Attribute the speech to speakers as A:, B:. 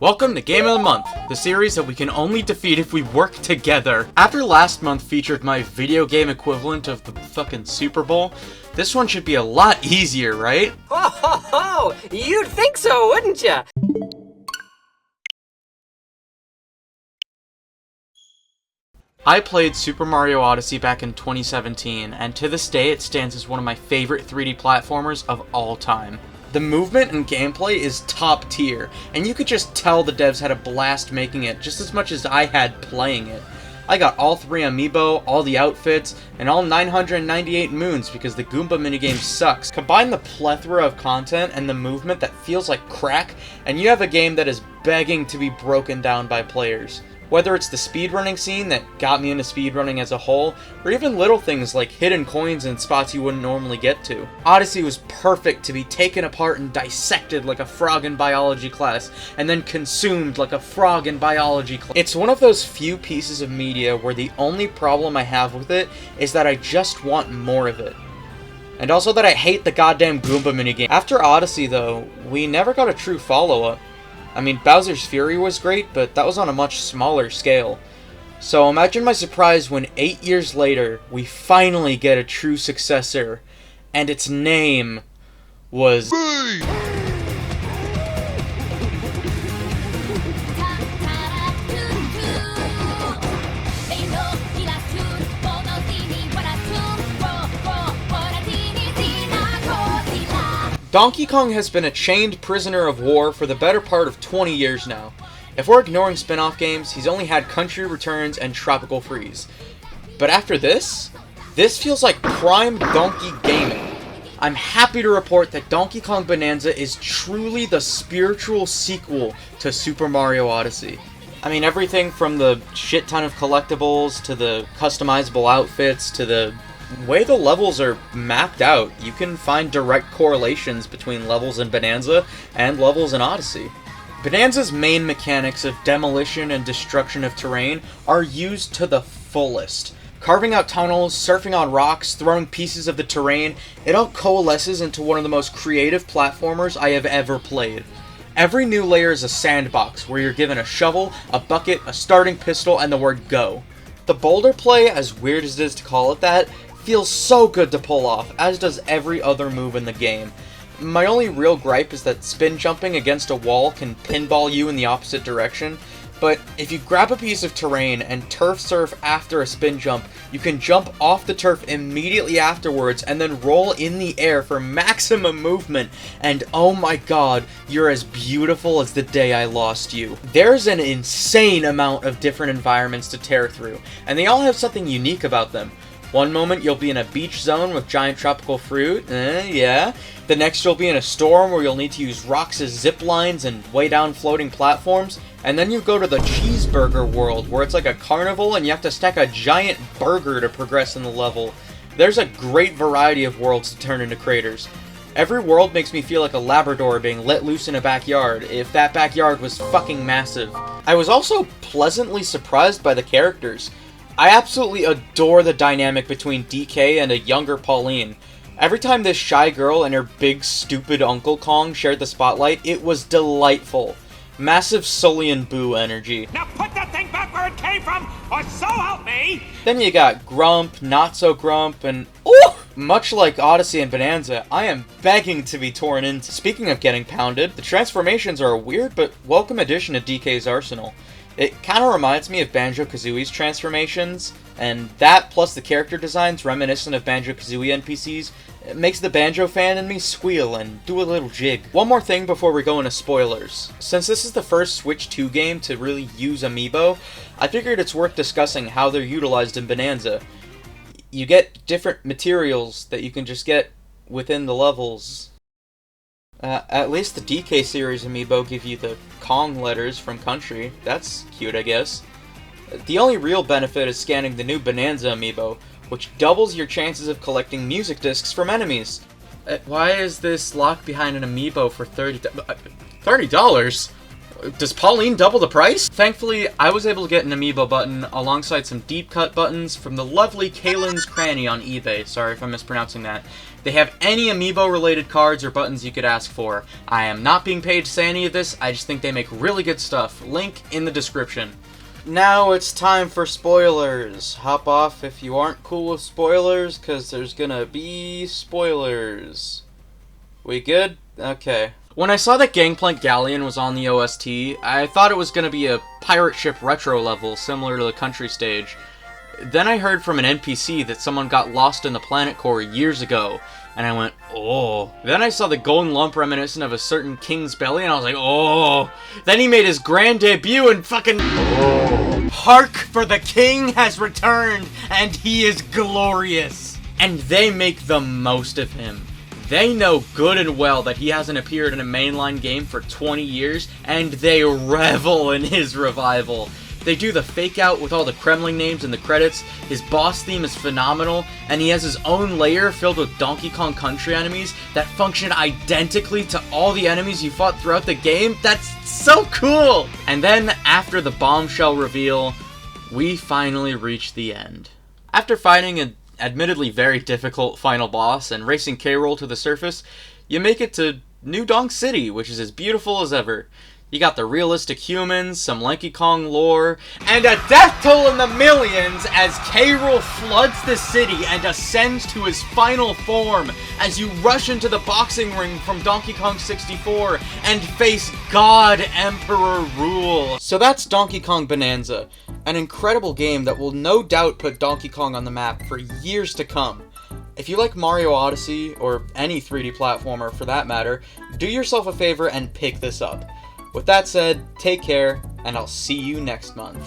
A: Welcome to Game of the Month, the series that we can only defeat if we work together. After last month featured my video game equivalent of the fucking Super Bowl, this one should be a lot easier, right?
B: Ho ho ho! You'd think so, wouldn't ya?
A: I played Super Mario Odyssey back in 2017, and to this day it stands as one of my favorite 3D platformers of all time. The movement and gameplay is top tier, and you could just tell the devs had a blast making it just as much as I had playing it. I got all 3 amiibo, all the outfits, and all 998 moons because the Goomba minigame sucks. Combine the plethora of content and the movement that feels like crack, and you have a game that is begging to be broken down by players. Whether it's the speedrunning scene that got me into speedrunning as a whole, or even little things like hidden coins in spots you wouldn't normally get to. Odyssey was perfect to be taken apart and dissected like a frog in biology class, and then consumed like a frog in biology class. It's one of those few pieces of media where the only problem I have with it is that I just want more of it. And also that I hate the goddamn Goomba minigame. After Odyssey though, we never got a true follow-up. I mean, Bowser's Fury was great, but that was on a much smaller scale. So imagine my surprise when 8 years later, we finally get a true successor, and its name was... Donkey Kong has been a chained prisoner of war for the better part of 20 years now. If we're ignoring spin-off games, he's only had Country Returns and Tropical Freeze. But after this feels like prime Donkey gaming. I'm happy to report that Donkey Kong Bananza is truly the spiritual sequel to Super Mario Odyssey. I mean, everything from the shit ton of collectibles, to the customizable outfits, to the way the levels are mapped out, you can find direct correlations between levels in Bananza and levels in Odyssey. Bananza's main mechanics of demolition and destruction of terrain are used to the fullest. Carving out tunnels, surfing on rocks, throwing pieces of the terrain, it all coalesces into one of the most creative platformers I have ever played. Every new layer is a sandbox where you're given a shovel, a bucket, a starting pistol, and the word go. The boulder play, as weird as it is to call it that, feels so good to pull off, as does every other move in the game. My only real gripe is that spin jumping against a wall can pinball you in the opposite direction, but if you grab a piece of terrain and turf surf after a spin jump, you can jump off the turf immediately afterwards and then roll in the air for maximum movement, and oh my god, you're as beautiful as the day I lost you. There's an insane amount of different environments to tear through, and they all have something unique about them. One moment you'll be in a beach zone with giant tropical fruit, yeah. The next you'll be in a storm where you'll need to use rocks as zip lines and way down floating platforms. And then you go to the cheeseburger world where it's like a carnival and you have to stack a giant burger to progress in the level. There's a great variety of worlds to turn into craters. Every world makes me feel like a Labrador being let loose in a backyard, if that backyard was fucking massive. I was also pleasantly surprised by the characters. I absolutely adore the dynamic between DK and a younger Pauline. Every time this shy girl and her big stupid Uncle Kong shared the spotlight, it was delightful. Massive Sully and Boo energy.
C: Now put that thing back where it came from, or so help me!
A: Then you got Grump, Not So Grump, and ooh! Much like Odyssey and Bananza, I am begging to be torn into. Speaking of getting pounded, the transformations are a weird but welcome addition to DK's arsenal. It kind of reminds me of Banjo-Kazooie's transformations, and that plus the character designs reminiscent of Banjo-Kazooie NPCs it makes the Banjo fan in me squeal and do a little jig. One more thing before we go into spoilers. Since this is the first Switch 2 game to really use amiibo, I figured it's worth discussing how they're utilized in Bananza. You get different materials that you can just get within the levels. At least the DK series amiibo give you the Kong letters from Country. That's cute, I guess. The only real benefit is scanning the new Bananza amiibo, which doubles your chances of collecting music discs from enemies. Why is this locked behind an amiibo for $30? Does Pauline double the price? Thankfully, I was able to get an amiibo button alongside some deep cut buttons from the lovely Kaelyn's Cranny on eBay. Sorry if I'm mispronouncing that. They have any amiibo related cards or buttons you could ask for. I am not being paid to say any of this, I just think they make really good stuff. Link in the description. Now it's time for spoilers. Hop off if you aren't cool with spoilers, because there's gonna be spoilers. We good? Okay. When I saw that Gangplank Galleon was on the OST, I thought it was going to be a pirate ship retro level similar to the country stage. Then I heard from an NPC that someone got lost in the planet core years ago, and I went, oh. Then I saw the golden lump reminiscent of a certain king's belly, and I was like, oh. Then he made his grand debut and fucking, oh. Hark, for the king has returned, and he is glorious. And they make the most of him. They know good and well that he hasn't appeared in a mainline game for 20 years, and they revel in his revival. They do the fake out with all the Kremling names in the credits, his boss theme is phenomenal, and he has his own layer filled with Donkey Kong Country enemies that function identically to all the enemies you fought throughout the game. That's so cool! And then, after the bombshell reveal, we finally reach the end. After fighting an admittedly very difficult final boss and racing K-Rool to the surface, you make it to New Donk City, which is as beautiful as ever. You got the realistic humans, some Lanky Kong lore, and a death toll in the millions as K-Rool floods the city and ascends to his final form as you rush into the boxing ring from Donkey Kong 64 and face God Emperor Rule. So that's Donkey Kong Bananza, an incredible game that will no doubt put Donkey Kong on the map for years to come. If you like Mario Odyssey, or any 3D platformer for that matter, do yourself a favor and pick this up. With that said, take care, and I'll see you next month.